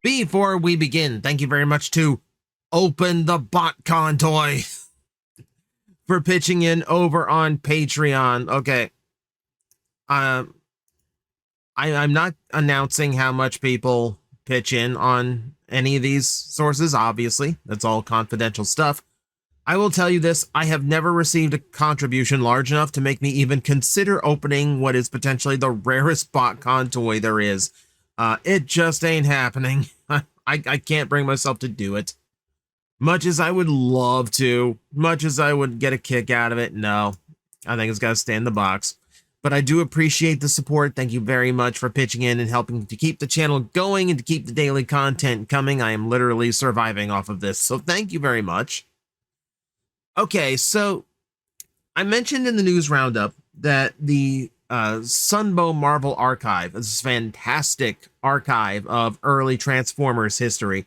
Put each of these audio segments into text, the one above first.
Before we begin, thank you very much to Open the BotCon Toy for pitching in over on Patreon. Okay. I'm not announcing how much people pitch in on any of these sources, obviously. That's all confidential stuff. I will tell you this, I have never received a contribution large enough to make me even consider opening what is potentially the rarest BotCon toy there is. It just ain't happening. I can't bring myself to do it. Much as I would love to, much as I would get a kick out of it, no. I think it's got to stay in the box. But I do appreciate the support. Thank you very much for pitching in and helping to keep the channel going and to keep the daily content coming. I am literally surviving off of this, so thank you very much. Okay, so I mentioned in the news roundup that the Sunbow Marvel Archive, this fantastic archive of early Transformers history,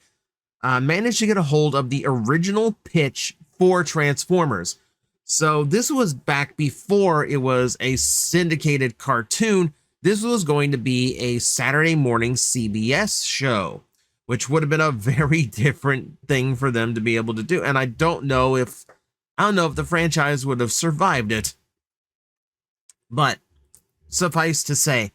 managed to get a hold of the original pitch for Transformers. So this was back before it was a syndicated cartoon. This was going to be a Saturday morning CBS show, which would have been a very different thing for them to be able to do. And I don't know if the franchise would have survived it. But suffice to say,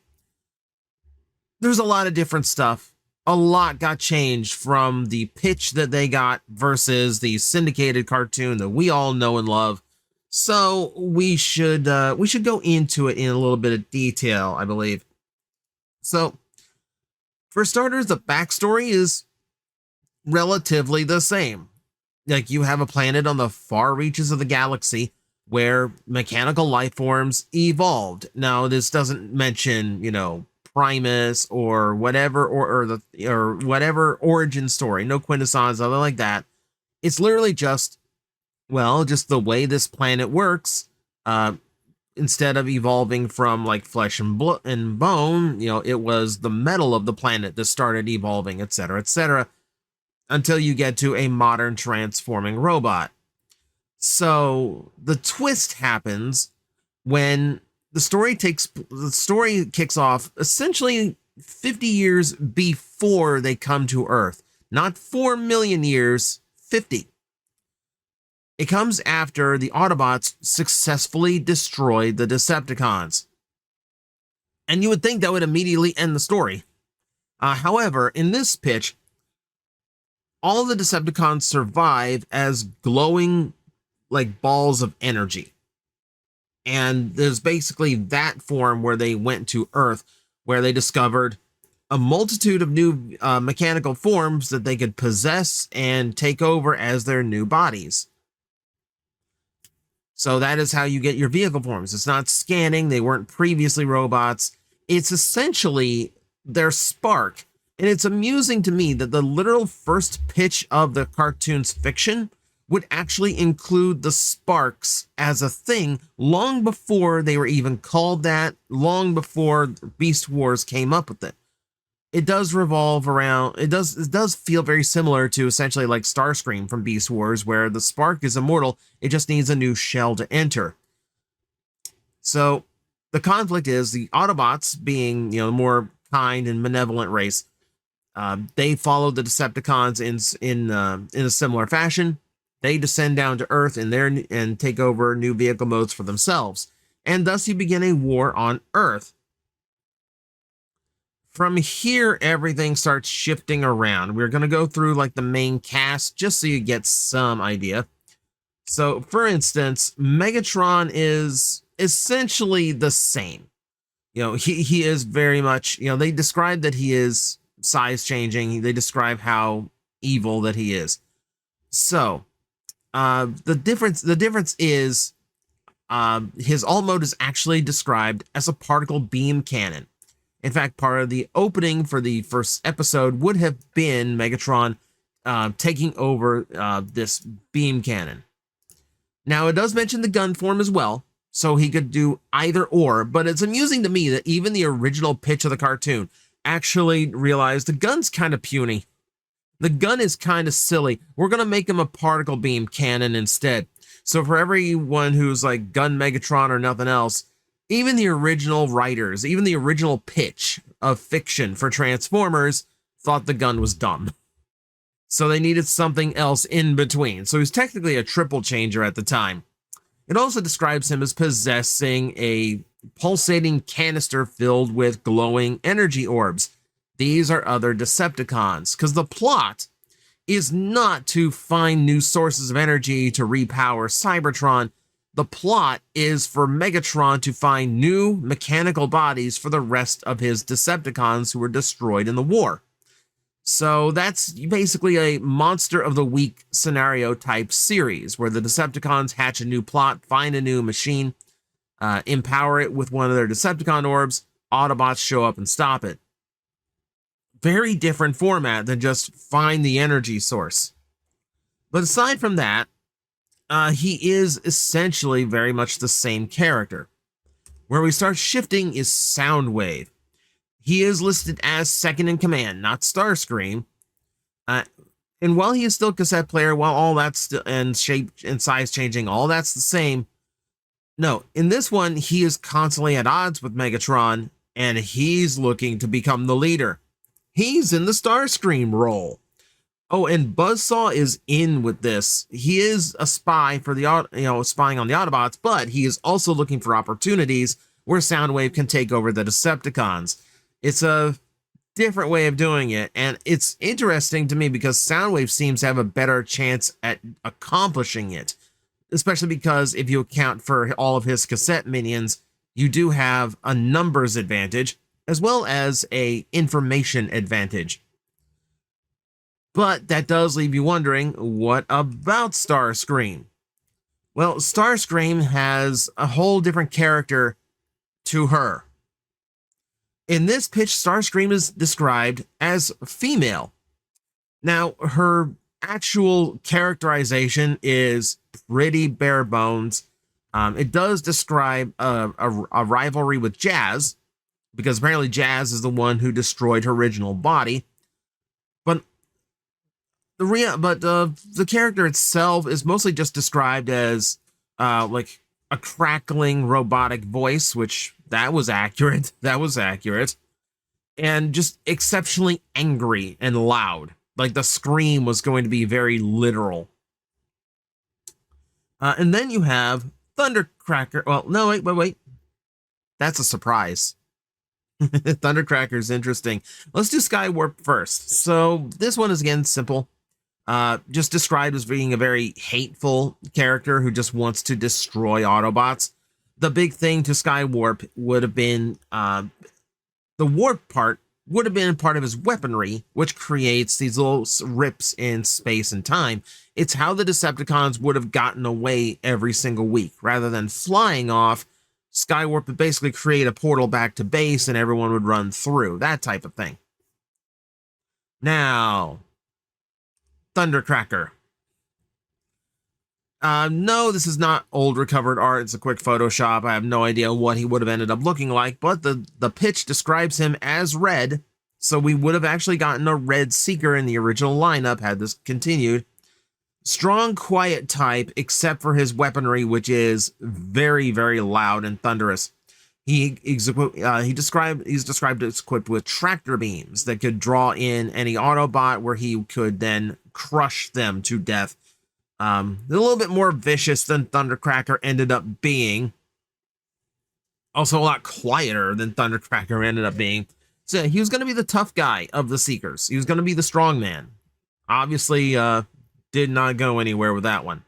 there's a lot of different stuff. A lot got changed from the pitch that they got versus the syndicated cartoon that we all know and love. So we should go into it in a little bit of detail, I believe. So, for starters, the backstory is relatively the same. Like, you have a planet on the far reaches of the galaxy where mechanical life forms evolved. Now, this doesn't mention, Primus or whatever, or whatever origin story. No quintessence, nothing like that. It's literally just the way this planet works. Instead of evolving from like flesh and bone, it was the metal of the planet that started evolving, etc., etc., until you get to a modern transforming robot. So the twist happens when the story kicks off essentially 50 years before they come to Earth. Not 4 million years, 50. It comes after the Autobots successfully destroyed the Decepticons. And you would think that would immediately end the story. However, in this pitch, all the Decepticons survive as glowing, like, balls of energy. And there's basically that form where they went to Earth, where they discovered a multitude of new mechanical forms that they could possess and take over as their new bodies. So that is how you get your vehicle forms. It's not scanning. They weren't previously robots. It's essentially their spark. And it's amusing to me that the literal first pitch of the cartoon's fiction would actually include the sparks as a thing long before they were even called that, long before Beast Wars came up with it. It does revolve around, it does feel very similar to essentially like Starscream from Beast Wars, where the spark is immortal, it just needs a new shell to enter. So the conflict is the Autobots, being, more kind and benevolent race, they follow the Decepticons in a similar fashion. They descend down to Earth and take over new vehicle modes for themselves. And thus you begin a war on Earth. From here, everything starts shifting around. We're going to go through like the main cast just so you get some idea. So, for instance, Megatron is essentially the same. He is very much, they describe that he is size changing. They describe how evil that he is. So, the difference is his alt mode is actually described as a particle beam cannon. In fact, part of the opening for the first episode would have been Megatron taking over this beam cannon. Now, it does mention the gun form as well, so he could do either or, but it's amusing to me that even the original pitch of the cartoon actually realized the gun's kind of puny. The gun is kind of silly. We're going to make him a particle beam cannon instead. So for everyone who's like gun Megatron or nothing else, even the original writers, even the original pitch of fiction for Transformers thought the gun was dumb. So they needed something else in between. So he was technically a triple changer at the time. It also describes him as possessing a pulsating canister filled with glowing energy orbs. These are other Decepticons, because the plot is not to find new sources of energy to repower Cybertron. The plot is for Megatron to find new mechanical bodies for the rest of his Decepticons who were destroyed in the war. So that's basically a Monster of the Week scenario type series where the Decepticons hatch a new plot, find a new machine, empower it with one of their Decepticon orbs, Autobots show up and stop it. Very different format than just find the energy source. But aside from that, he is essentially very much the same character. Where we start shifting is Soundwave. He is listed as second in command, not Starscream. And while he is still cassette player, while all that's still, and shape and size changing, all that's the same. No, in this one, he is constantly at odds with Megatron, and he's looking to become the leader. He's in the Starscream role. Oh, and Buzzsaw is in with this. He is a spy for the, spying on the Autobots, but he is also looking for opportunities where Soundwave can take over the Decepticons. It's a different way of doing it, and it's interesting to me because Soundwave seems to have a better chance at accomplishing it, especially because if you account for all of his cassette minions, you do have a numbers advantage as well as a information advantage. But that does leave you wondering, what about Starscream? Well, Starscream has a whole different character to her. In this pitch, Starscream is described as female. Now, her actual characterization is pretty bare bones. It does describe a rivalry with Jazz, because apparently Jazz is the one who destroyed her original body. But the character itself is mostly just described as like a crackling robotic voice, which that was accurate. That was accurate. And just exceptionally angry and loud. Like the scream was going to be very literal. And then you have Thundercracker. Well, no, wait. That's a surprise. Thundercracker's interesting. Let's do Skywarp first. So this one is again simple. Just described as being a very hateful character who just wants to destroy Autobots. The big thing to Skywarp would have been the warp part would have been part of his weaponry, which creates these little rips in space and time. It's how the Decepticons would have gotten away every single week. Rather than flying off, Skywarp would basically create a portal back to base and everyone would run through. That type of thing. Now, Thundercracker. No, this is not old recovered art. It's a quick Photoshop. I have no idea what he would have ended up looking like, but the pitch describes him as red, so we would have actually gotten a red Seeker in the original lineup had this continued. Strong, quiet type, except for his weaponry, which is very, very loud and thunderous. He's described as equipped with tractor beams that could draw in any Autobot, where he could then crush them to death. A little bit more vicious than Thundercracker ended up being. Also a lot quieter than Thundercracker ended up being. So he was going to be the tough guy of the Seekers. He was going to be the strong man. Obviously, did not go anywhere with that one.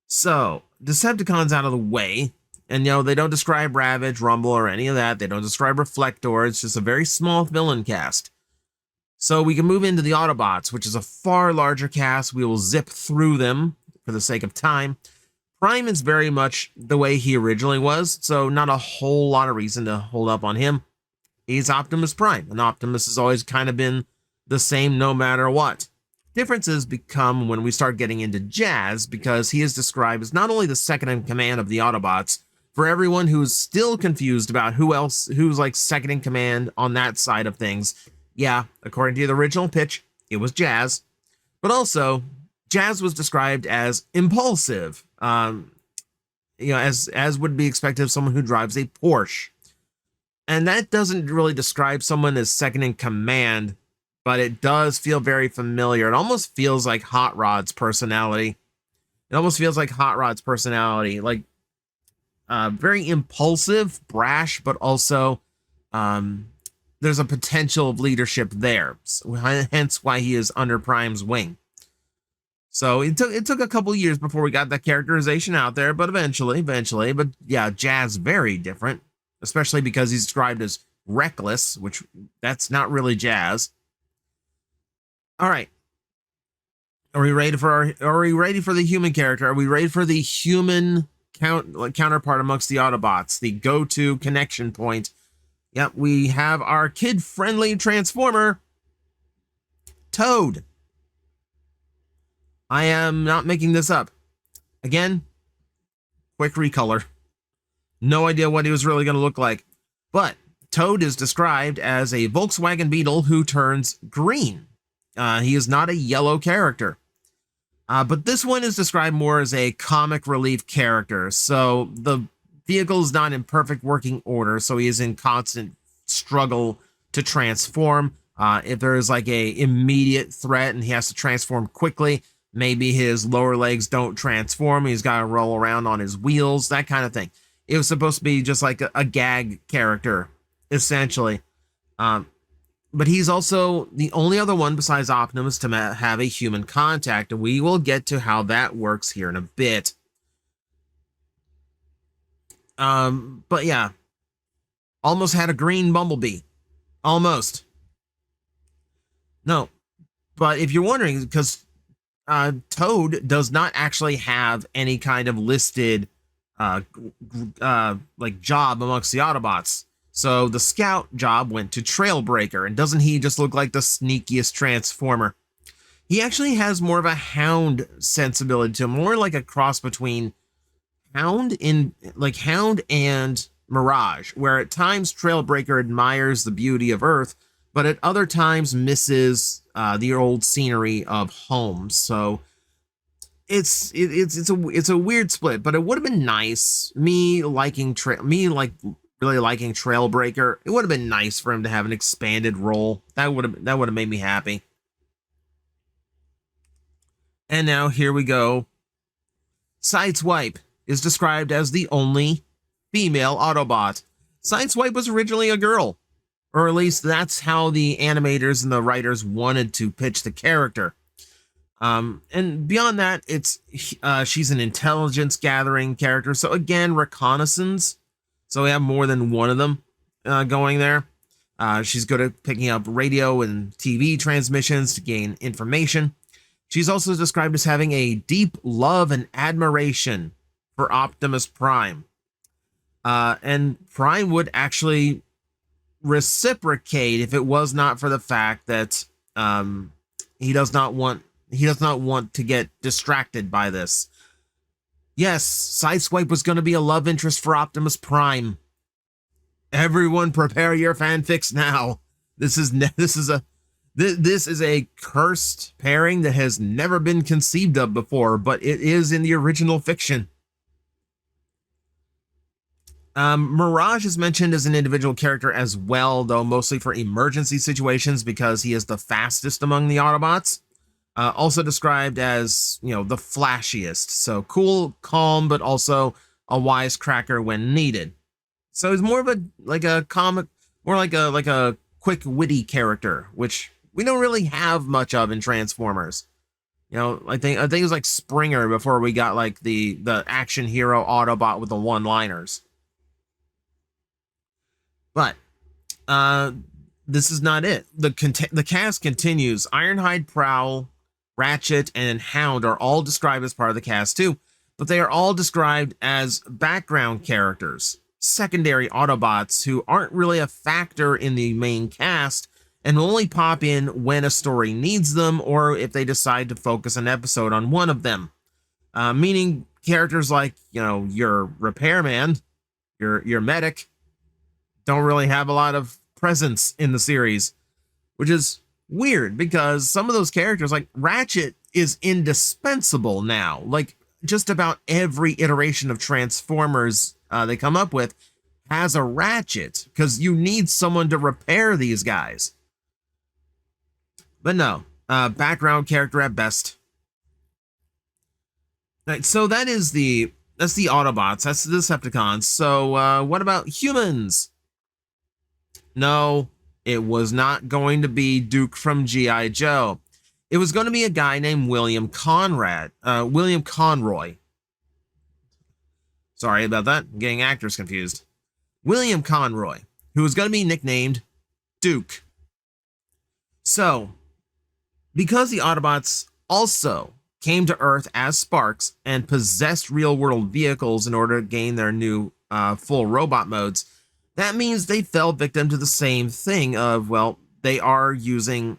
So, Decepticons out of the way. And, they don't describe Ravage, Rumble, or any of that. They don't describe Reflector. It's just a very small villain cast. So we can move into the Autobots, which is a far larger cast. We will zip through them for the sake of time. Prime is very much the way he originally was, so not a whole lot of reason to hold up on him. He's Optimus Prime, and Optimus has always kind of been the same no matter what. Differences become when we start getting into Jazz, because he is described as not only the second in command of the Autobots. For everyone who's still confused about who's like second in command on that side of things, yeah, according to the original pitch, it was Jazz. But also, Jazz was described as impulsive, as would be expected of someone who drives a Porsche. And that doesn't really describe someone as second in command, but it does feel very familiar. It almost feels like Hot Rod's personality. It almost feels like Hot Rod's personality, like very impulsive, brash, but also there's a potential of leadership there. So, hence why he is under Prime's wing. So it took a couple years before we got that characterization out there, but eventually. But yeah, Jazz very different, especially because he's described as reckless, which that's not really Jazz. All right. Are we ready for the human character? Are we ready for the human counterpart amongst the Autobots, the go-to connection point? Yep, we have our kid-friendly Transformer, Toad. I am not making this up. Again, quick recolor. No idea what he was really going to look like. But Toad is described as a Volkswagen Beetle who turns green. He is not a yellow character. But this one is described more as a comic relief character. So the vehicle is not in perfect working order, so he is in constant struggle to transform. If there is like a immediate threat and he has to transform quickly, maybe his lower legs don't transform. He's got to roll around on his wheels, that kind of thing. It was supposed to be just like a gag character, essentially. But he's also the only other one besides Optimus to have a human contact, and we will get to how that works here in a bit. But yeah, almost had a green Bumblebee. Almost. No, but if you're wondering, because Toad does not actually have any kind of listed like job amongst the Autobots. So the scout job went to Trailbreaker, and doesn't he just look like the sneakiest Transformer? He actually has more of a Hound sensibility to him, more like a cross between Hound and Mirage, where at times Trailbreaker admires the beauty of Earth, but at other times misses the old scenery of home. So it's a weird split, but it would have been nice. Really liking Trailbreaker. It would have been nice for him to have an expanded role. That would have made me happy. And now here we go. Sideswipe is described as the only female Autobot. Sideswipe was originally a girl, or at least that's how the animators and the writers wanted to pitch the character. And beyond that, she's an intelligence gathering character. So again, reconnaissance. So we have more than one of them going there. She's good at picking up radio and TV transmissions to gain information. She's also described as having a deep love and admiration for Optimus Prime. And Prime would actually reciprocate if it was not for the fact that he does not want to get distracted by this. Yes, Sideswipe was going to be a love interest for Optimus Prime. Everyone prepare your fanfics now. This is a cursed pairing that has never been conceived of before, but it is in the original fiction. Mirage is mentioned as an individual character as well, though mostly for emergency situations because he is the fastest among the Autobots. Also described as, the flashiest. So cool, calm, but also a wisecracker when needed. So he's more of a comic, more like a quick, witty character, which we don't really have much of in Transformers. I think it was like Springer before we got like the action hero Autobot with the one-liners. But this is not it. The cast continues. Ironhide, Prowl, Ratchet, and Hound are all described as part of the cast too, but they are all described as background characters, secondary Autobots who aren't really a factor in the main cast and will only pop in when a story needs them or if they decide to focus an episode on one of them. Meaning characters like, your repairman, your medic, don't really have a lot of presence in the series, which is weird because some of those characters like Ratchet is indispensable now. Like just about every iteration of Transformers they come up with has a Ratchet because you need someone to repair these guys. But no, background character at best. Right, so that's the Autobots, that's the Decepticons. So what about humans? No, it was not going to be Duke from G.I. Joe. It was going to be a guy named William Conroy. Sorry about that, I'm getting actors confused. William Conroy, who was going to be nicknamed Duke. So, because the Autobots also came to Earth as sparks and possessed real-world vehicles in order to gain their new full robot modes, that means they fell victim to the same thing of, well, they are using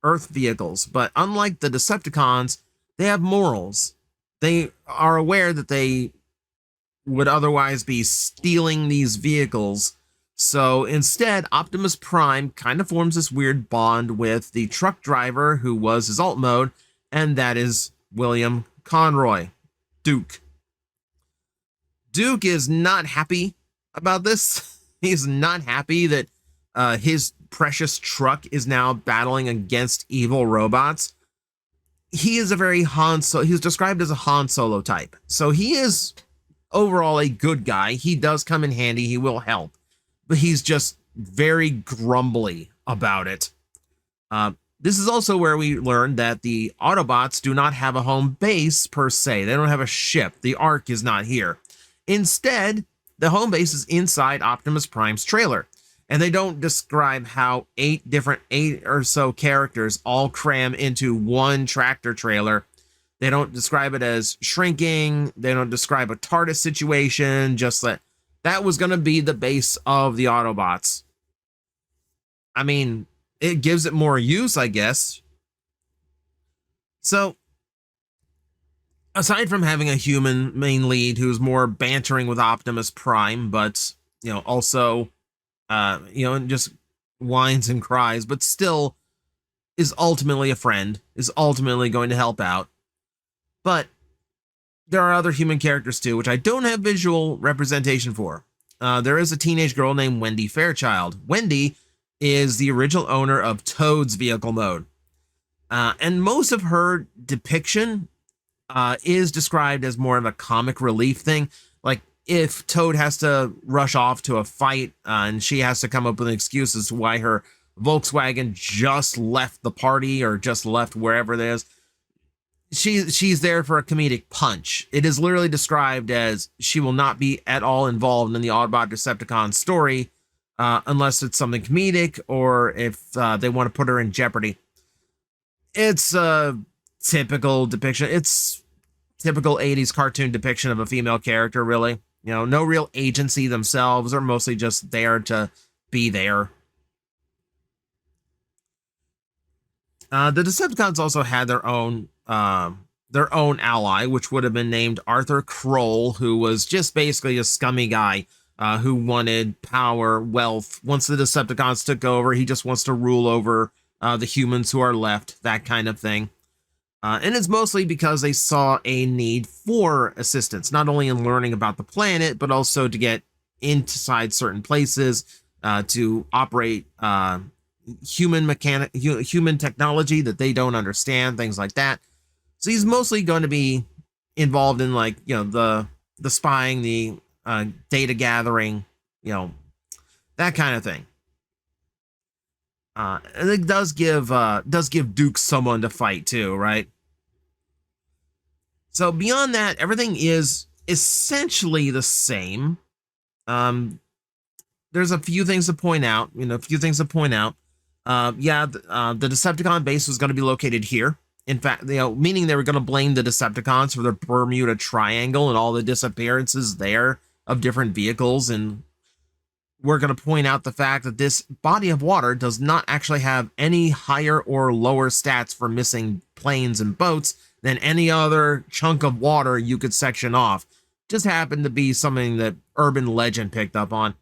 Earth vehicles. But unlike the Decepticons, they have morals. They are aware that they would otherwise be stealing these vehicles. So instead, Optimus Prime kind of forms this weird bond with the truck driver who was his alt mode, and that is William Conroy, Duke. Duke is not happy about this. He's not happy that his precious truck is now battling against evil robots. He is a very he's described as a Han Solo type. So he is overall a good guy. He does come in handy. He will help. But he's just very grumbly about it. This is also where we learned that the Autobots do not have a home base per se. They don't have a ship. The Ark is not here. Instead, the home base is inside Optimus Prime's trailer. And they don't describe how eight or so characters all cram into one tractor trailer. They don't describe it as shrinking. They don't describe a TARDIS situation, just that was going to be the base of the Autobots. I mean, it gives it more use, I guess. So, aside from having a human main lead who's more bantering with Optimus Prime, but, also, just whines and cries, but still is ultimately a friend, is ultimately going to help out. But there are other human characters too, which I don't have visual representation for. There is a teenage girl named Wendy Fairchild. Wendy is the original owner of Toad's vehicle mode. And most of her depiction is described as more of a comic relief thing. Like if Toad has to rush off to a fight and she has to come up with an excuse as to why her Volkswagen just left the party or just left wherever it is. She's there for a comedic punch. It is literally described as she will not be at all involved in the Autobot Decepticon story unless it's something comedic or if they want to put her in jeopardy. It's a typical depiction. It's typical 80s cartoon depiction of a female character, really. No real agency themselves. They're mostly just there to be there. The Decepticons also had their own ally, which would have been named Arthur Kroll, who was just basically a scummy guy who wanted power, wealth. Once the Decepticons took over, he just wants to rule over the humans who are left, that kind of thing. And it's mostly because they saw a need for assistance, not only in learning about the planet, but also to get inside certain places, to operate human technology that they don't understand, things like that. So he's mostly going to be involved in the spying, the data gathering, that kind of thing. And it does give Duke someone to fight too, right? So beyond that, everything is essentially the same. There's a few things to point out. The Decepticon base was going to be located here. In fact, meaning they were going to blame the Decepticons for the Bermuda Triangle and all the disappearances there of different vehicles. And we're going to point out the fact that this body of water does not actually have any higher or lower stats for missing planes and boats than any other chunk of water you could section off. Just happened to be something that urban legend picked up on.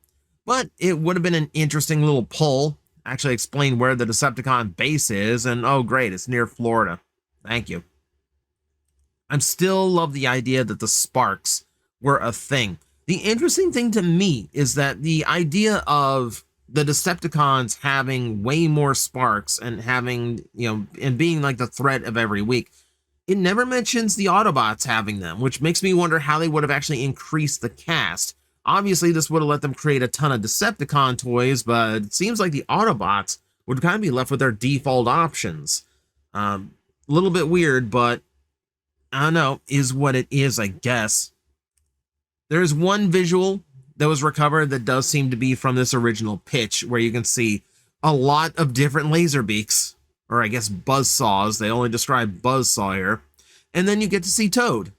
But it would have been an interesting little pull. Actually explain where the Decepticon base is, and oh great, it's near Florida. Thank you. I still love the idea that the sparks were a thing. The interesting thing to me is that the idea of the Decepticons having way more sparks and having, and being like the threat of every week. It never mentions the Autobots having them, which makes me wonder how they would have actually increased the cast. Obviously, this would have let them create a ton of Decepticon toys, but it seems like the Autobots would kind of be left with their default options. A little bit weird, but I don't know, is what it is, I guess. There's one visual that was recovered that does seem to be from this original pitch, where you can see a lot of different laser beaks, or I guess buzzsaws. They only describe buzzsaw here. And then you get to see Toad,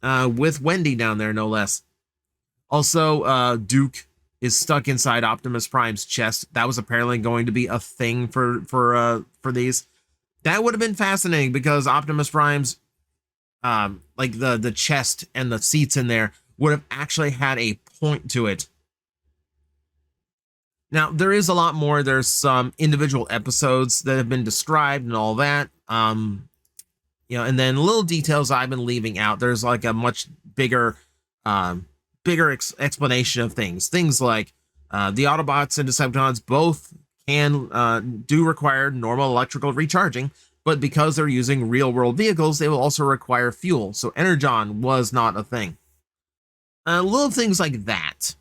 with Wendy down there, no less. Also, Duke is stuck inside Optimus Prime's chest. That was apparently going to be a thing for these. That would have been fascinating, because Optimus Prime's like the chest and the seats in there would have actually had a point to it. Now, there is a lot more. There's some individual episodes that have been described and all that. And then little details I've been leaving out. There's like a much bigger explanation of things. Things like the Autobots and Decepticons both do require normal electrical recharging, but because they're using real-world vehicles, they will also require fuel. So Energon was not a thing. Little things like that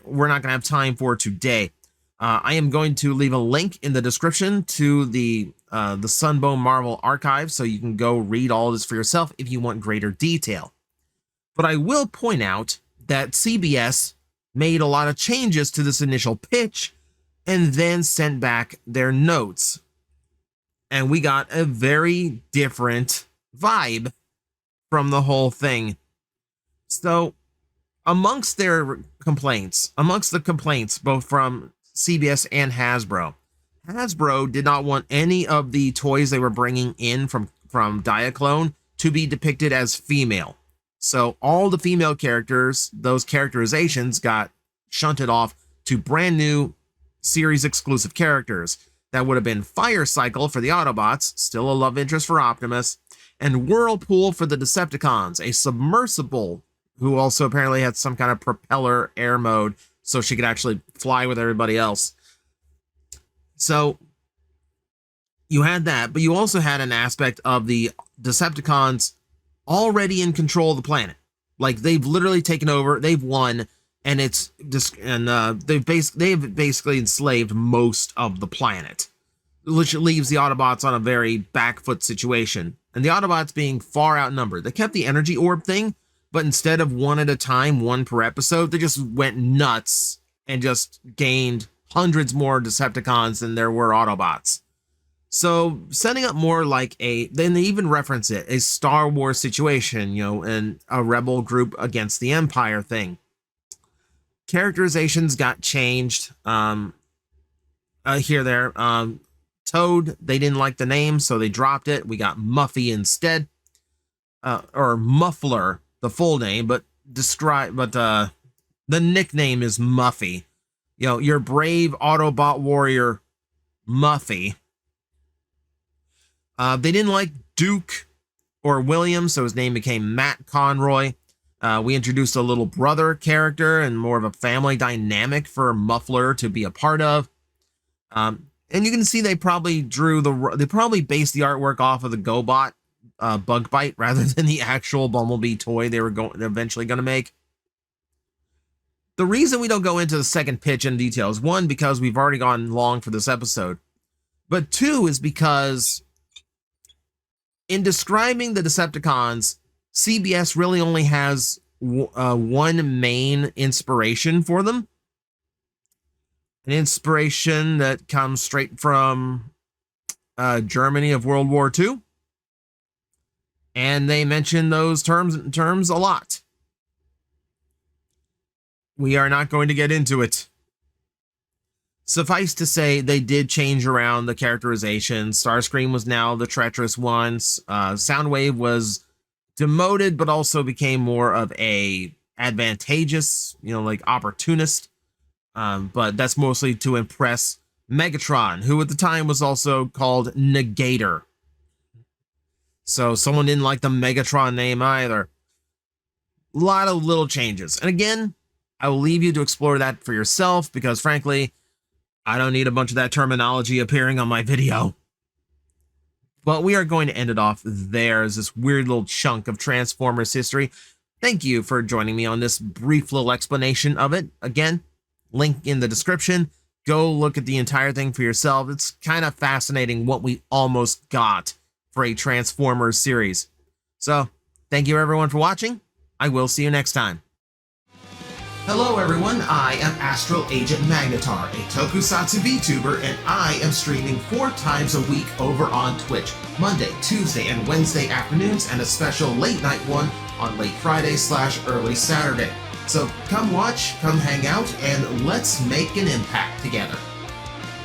we're not going to have time for today. I am going to leave a link in the description to the Sunbow Marvel archive, so you can go read all this for yourself if you want greater detail. But I will point out that CBS made a lot of changes to this initial pitch and then sent back their notes. And we got a very different vibe from the whole thing. So, amongst the complaints, both from CBS and Hasbro did not want any of the toys they were bringing in from Diaclone to be depicted as female. So all the female characters, those characterizations got shunted off to brand new series exclusive characters. That would have been Fire Cycle for the Autobots, still a love interest for Optimus, and Whirlpool for the Decepticons, a submersible who also apparently had some kind of propeller air mode so she could actually fly with everybody else. So you had that, but you also had an aspect of the Decepticons already in control of the planet. Like, they've literally taken over, they've won, and it's just, and they've basically enslaved most of the planet, which leaves the Autobots on a very back foot situation. And the Autobots being far outnumbered. They kept the energy orb thing, but instead of one at a time, one per episode, they just went nuts and just gained hundreds more Decepticons than there were Autobots. So setting up more like then they even reference it, a Star Wars situation, and a rebel group against the Empire thing. Characterizations got changed there. Toad, they didn't like the name, so they dropped it. We got Muffy instead, or Muffler, the full name, but the nickname is Muffy. Your brave Autobot warrior, Muffy. They didn't like Duke or William, so his name became Matt Conroy. We introduced a little brother character and more of a family dynamic for Muffler to be a part of. And you can see they probably based the artwork off of the GoBot Bug Bite rather than the actual Bumblebee toy they were eventually going to make. The reason we don't go into the second pitch in detail is, one, because we've already gone long for this episode, but two is because in describing the Decepticons, CBS really only has one main inspiration for them. An inspiration that comes straight from Germany of World War II. And they mention those terms a lot. We are not going to get into it. Suffice to say, they did change around the characterization. Starscream was now the treacherous one. Soundwave was demoted, but also became more of a advantageous, like opportunist. But that's mostly to impress Megatron, who at the time was also called Negator. So someone didn't like the Megatron name either. A lot of little changes. And again, I will leave you to explore that for yourself, because frankly, I don't need a bunch of that terminology appearing on my video. But we are going to end it off there as this weird little chunk of Transformers history. Thank you for joining me on this brief little explanation of it. Again, link in the description. Go look at the entire thing for yourself. It's kind of fascinating what we almost got for a Transformers series. So, thank you everyone for watching. I will see you next time. Hello everyone, I am Astral Agent Magnetar, a Tokusatsu VTuber, and I am streaming 4 times a week over on Twitch, Monday, Tuesday, and Wednesday afternoons, and a special late night one on late Friday/early Saturday. So come watch, come hang out, and let's make an impact together.